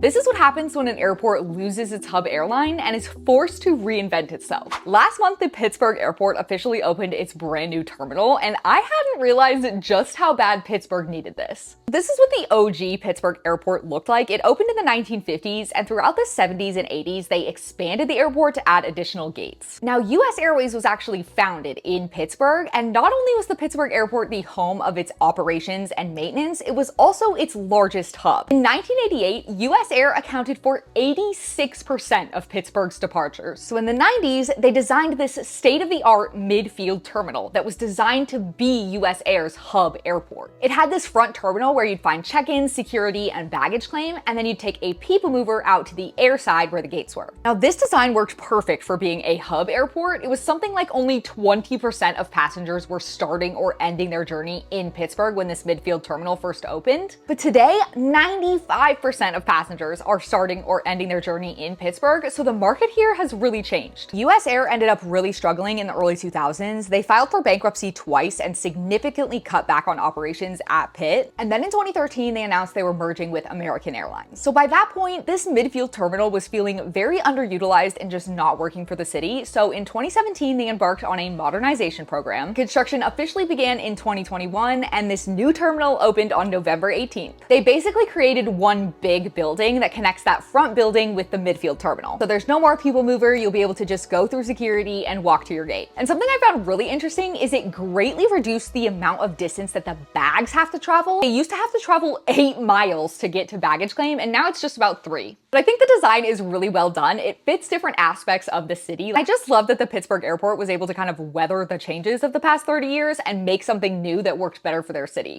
This is what happens when an airport loses its hub airline and is forced to reinvent itself. Last month, the Pittsburgh airport officially opened its brand new terminal, and I hadn't realized just how bad Pittsburgh needed this. This is what the OG Pittsburgh airport looked like. It opened in the 1950s, and throughout the 70s and 80s, they expanded the airport to add additional gates. Now, US Airways was actually founded in Pittsburgh, and not only was the Pittsburgh airport the home of its operations and maintenance, it was also its largest hub. In 1988, US Air accounted for 86% of Pittsburgh's departures. So in the 90s, they designed this state-of-the-art midfield terminal that was designed to be US Air's hub airport. It had this front terminal where you'd find check-in, security, and baggage claim, and then you'd take a people mover out to the air side where the gates were. Now, this design worked perfect for being a hub airport. It was something like only 20% of passengers were starting or ending their journey in Pittsburgh when this midfield terminal first opened. But today, 95% of passengers are starting or ending their journey in Pittsburgh, so the market here has really changed. US Air ended up really struggling in the early 2000s. They filed for bankruptcy twice and significantly cut back on operations at Pitt. And then in 2013, they announced they were merging with American Airlines. So by that point, this midfield terminal was feeling very underutilized and just not working for the city. So in 2017, they embarked on a modernization program. Construction officially began in 2021, and this new terminal opened on November 18th. They basically created one big building that connects that front building with the midfield terminal. So there's no more people mover, you'll be able to just go through security and walk to your gate. And something I found really interesting is it greatly reduced the amount of distance that the bags have to travel. They used to have to travel 8 miles to get to baggage claim, and now it's just about 3. But I think the design is really well done. It fits different aspects of the city. I just love that the Pittsburgh airport was able to kind of weather the changes of the past 30 years and make something new that worked better for their city.